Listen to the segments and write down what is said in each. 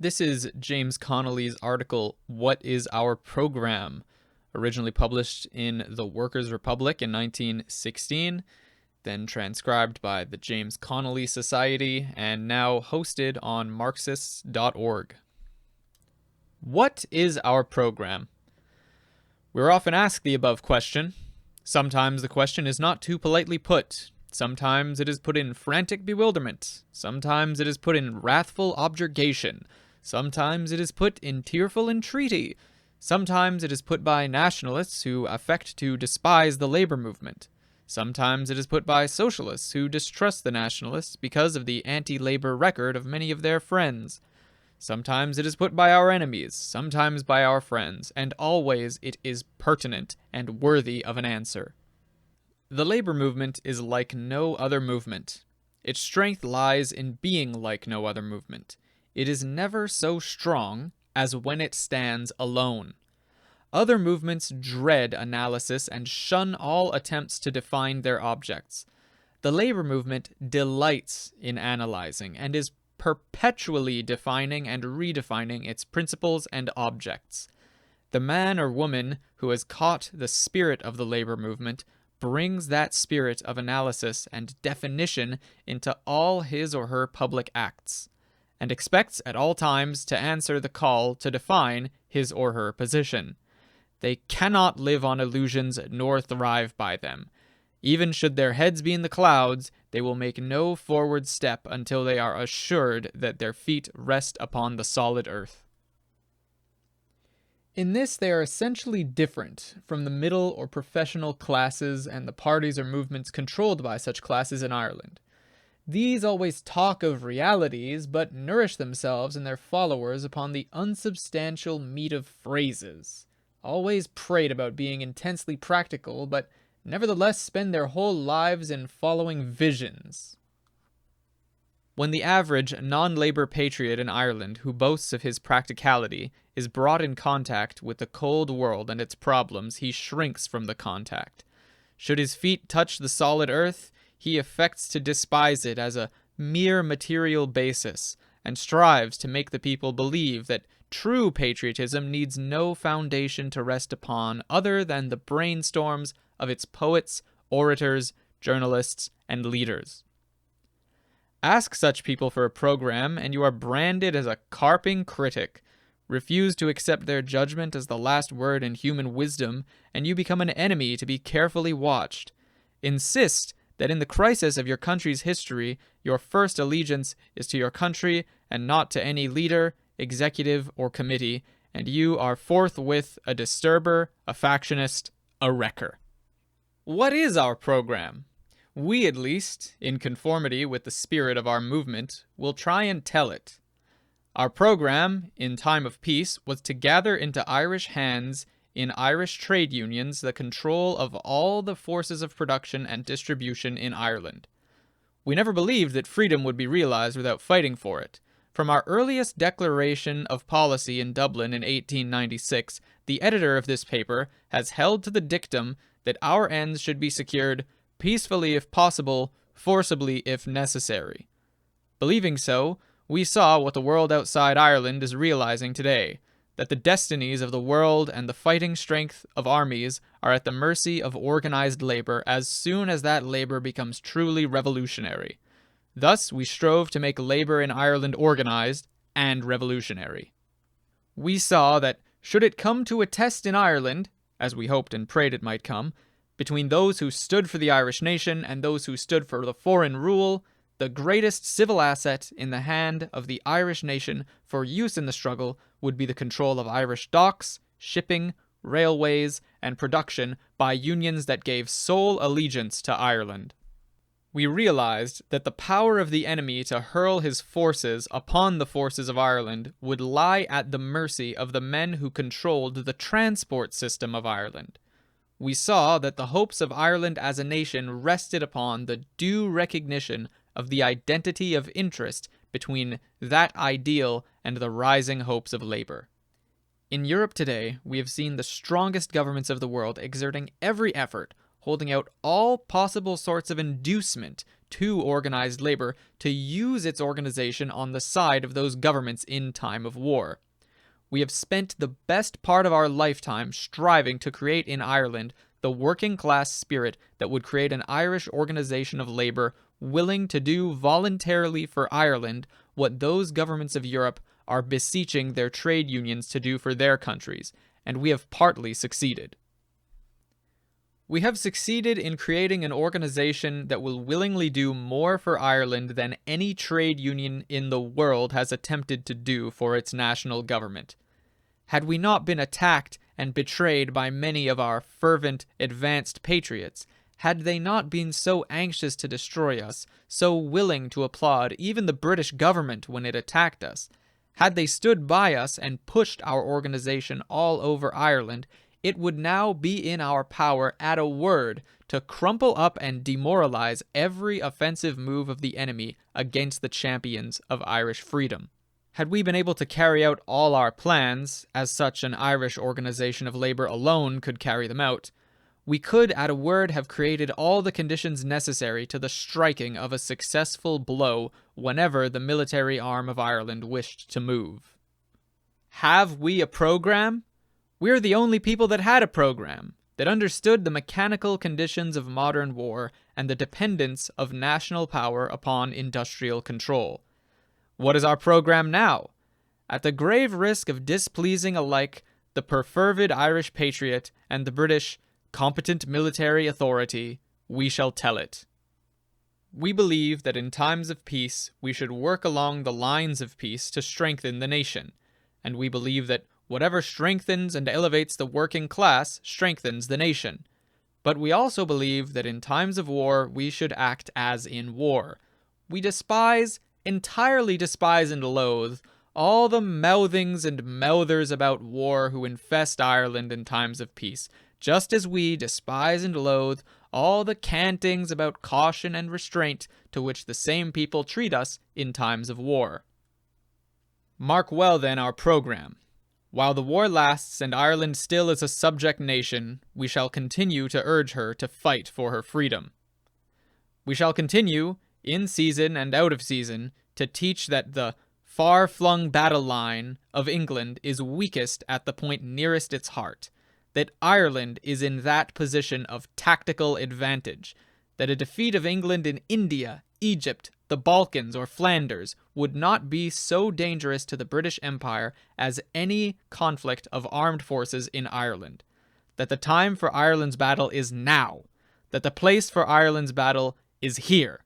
This is James Connolly's article, What is Our Program? Originally published in The Workers' Republic in 1916, then transcribed by the James Connolly Society, and now hosted on Marxists.org. What is our program? We're often asked the above question. Sometimes the question is not too politely put. Sometimes it is put in frantic bewilderment. Sometimes it is put in wrathful objurgation. Sometimes it is put in tearful entreaty. Sometimes it is put by nationalists who affect to despise the labor movement. Sometimes it is put by socialists who distrust the nationalists because of the anti-labor record of many of their friends. Sometimes it is put by our enemies, sometimes by our friends, and always it is pertinent and worthy of an answer. The labor movement is like no other movement. Its strength lies in being like no other movement. It is never so strong as when it stands alone. Other movements dread analysis and shun all attempts to define their objects. The labor movement delights in analyzing and is perpetually defining and redefining its principles and objects. The man or woman who has caught the spirit of the labor movement brings that spirit of analysis and definition into all his or her public acts, and expects at all times to answer the call to define his or her position. They cannot live on illusions nor thrive by them. Even should their heads be in the clouds, they will make no forward step until they are assured that their feet rest upon the solid earth. In this, they are essentially different from the middle or professional classes and the parties or movements controlled by such classes in Ireland. These always talk of realities, but nourish themselves and their followers upon the unsubstantial meat of phrases. Always prate about being intensely practical, but nevertheless spend their whole lives in following visions. When the average non-labor patriot in Ireland who boasts of his practicality is brought in contact with the cold world and its problems, he shrinks from the contact. Should his feet touch the solid earth, he affects to despise it as a mere material basis, and strives to make the people believe that true patriotism needs no foundation to rest upon other than the brainstorms of its poets, orators, journalists, and leaders. Ask such people for a program, and you are branded as a carping critic. Refuse to accept their judgment as the last word in human wisdom, and you become an enemy to be carefully watched. Insist that in the crisis of your country's history, your first allegiance is to your country and not to any leader, executive, or committee, and you are forthwith a disturber, a factionist, a wrecker. What is our program? We, at least, in conformity with the spirit of our movement, will try and tell it. Our program, in time of peace, was to gather into Irish hands in Irish trade unions the control of all the forces of production and distribution in Ireland. We never believed that freedom would be realized without fighting for it. From our earliest declaration of policy in Dublin in 1896, the editor of this paper has held to the dictum that our ends should be secured peacefully if possible, forcibly if necessary. Believing so, we saw what the world outside Ireland is realizing today, that the destinies of the world and the fighting strength of armies are at the mercy of organized labor as soon as that labor becomes truly revolutionary. Thus, we strove to make labor in Ireland organized and revolutionary. We saw that, should it come to a test in Ireland, as we hoped and prayed it might come, between those who stood for the Irish nation and those who stood for the foreign rule, the greatest civil asset in the hand of the Irish nation for use in the struggle would be the control of Irish docks, shipping, railways, and production by unions that gave sole allegiance to Ireland. We realized that the power of the enemy to hurl his forces upon the forces of Ireland would lie at the mercy of the men who controlled the transport system of Ireland. We saw that the hopes of Ireland as a nation rested upon the due recognition of the identity of interest between that ideal and the rising hopes of labor. In Europe today, we have seen the strongest governments of the world exerting every effort, holding out all possible sorts of inducement to organized labor to use its organization on the side of those governments in time of war. We have spent the best part of our lifetime striving to create in Ireland the working class spirit that would create an Irish organization of labor willing to do voluntarily for Ireland what those governments of Europe are beseeching their trade unions to do for their countries, and we have partly succeeded. We have succeeded in creating an organization that will willingly do more for Ireland than any trade union in the world has attempted to do for its national government. Had we not been attacked and betrayed by many of our fervent, advanced patriots, had they not been so anxious to destroy us, so willing to applaud even the British government when it attacked us, had they stood by us and pushed our organization all over Ireland, it would now be in our power at a word to crumple up and demoralize every offensive move of the enemy against the champions of Irish freedom. Had we been able to carry out all our plans, as such an Irish organization of labor alone could carry them out, we could at a word have created all the conditions necessary to the striking of a successful blow whenever the military arm of Ireland wished to move. Have we a program? We're the only people that had a program, that understood the mechanical conditions of modern war and the dependence of national power upon industrial control. What is our program now? At the grave risk of displeasing alike the perfervid Irish patriot and the British competent military authority, we shall tell it. We believe that in times of peace we should work along the lines of peace to strengthen the nation, and we believe that whatever strengthens and elevates the working class strengthens the nation. But we also believe that in times of war we should act as in war. We entirely despise and loathe all the mouthings and mouthers about war who infest Ireland in times of peace, just as we despise and loathe all the cantings about caution and restraint to which the same people treat us in times of war. Mark well then our program. While the war lasts and Ireland still is a subject nation, we shall continue to urge her to fight for her freedom. We shall continue, in season and out of season, to teach that the far-flung battle line of England is weakest at the point nearest its heart, that Ireland is in that position of tactical advantage, that a defeat of England in India, Egypt, the Balkans, or Flanders would not be so dangerous to the British Empire as any conflict of armed forces in Ireland, that the time for Ireland's battle is now, that the place for Ireland's battle is here,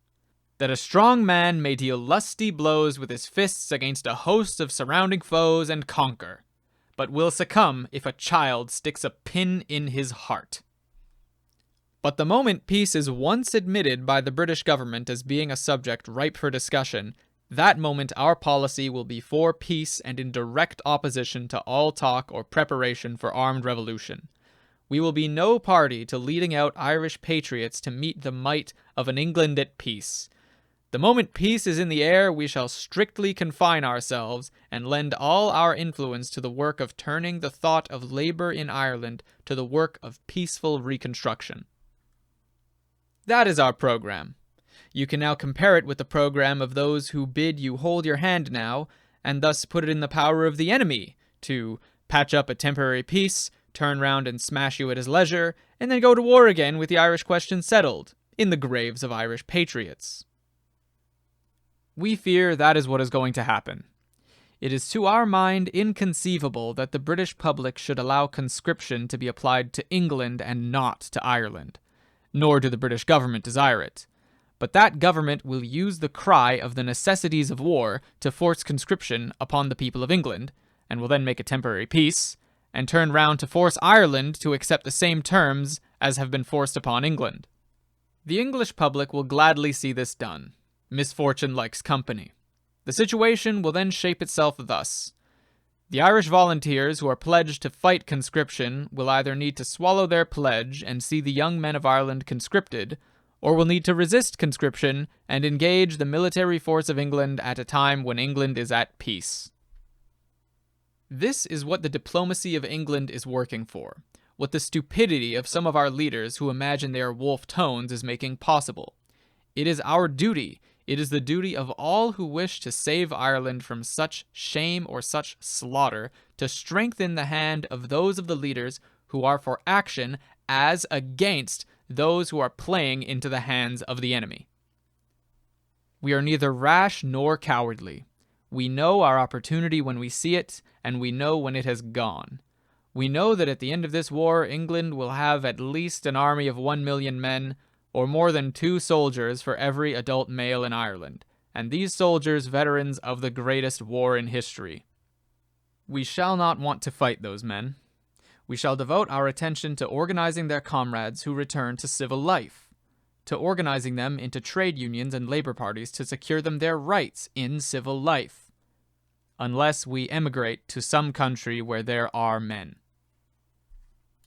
that a strong man may deal lusty blows with his fists against a host of surrounding foes and conquer, but will succumb if a child sticks a pin in his heart. But the moment peace is once admitted by the British government as being a subject ripe for discussion, that moment our policy will be for peace and in direct opposition to all talk or preparation for armed revolution. We will be no party to leading out Irish patriots to meet the might of an England at peace. The moment peace is in the air, we shall strictly confine ourselves and lend all our influence to the work of turning the thought of labor in Ireland to the work of peaceful reconstruction. That is our program. You can now compare it with the program of those who bid you hold your hand now, and thus put it in the power of the enemy to patch up a temporary peace, turn round and smash you at his leisure, and then go to war again with the Irish question settled, in the graves of Irish patriots. We fear that is what is going to happen. It is to our mind inconceivable that the British public should allow conscription to be applied to England and not to Ireland. Nor do the British government desire it. But that government will use the cry of the necessities of war to force conscription upon the people of England, and will then make a temporary peace, and turn round to force Ireland to accept the same terms as have been forced upon England. The English public will gladly see this done. Misfortune likes company. The situation will then shape itself thus. The Irish volunteers who are pledged to fight conscription will either need to swallow their pledge and see the young men of Ireland conscripted, or will need to resist conscription and engage the military force of England at a time when England is at peace. This is what the diplomacy of England is working for, what the stupidity of some of our leaders who imagine they are wolf tones is making possible. It is our duty. It is the duty of all who wish to save Ireland from such shame or such slaughter to strengthen the hand of those of the leaders who are for action as against those who are playing into the hands of the enemy. We are neither rash nor cowardly. We know our opportunity when we see it, and we know when it has gone. We know that at the end of this war, England will have at least an army of 1 million men, or more than 2 soldiers for every adult male in Ireland, and these soldiers veterans of the greatest war in history. We shall not want to fight those men. We shall devote our attention to organizing their comrades who return to civil life, to organizing them into trade unions and labor parties to secure them their rights in civil life, unless we emigrate to some country where there are men.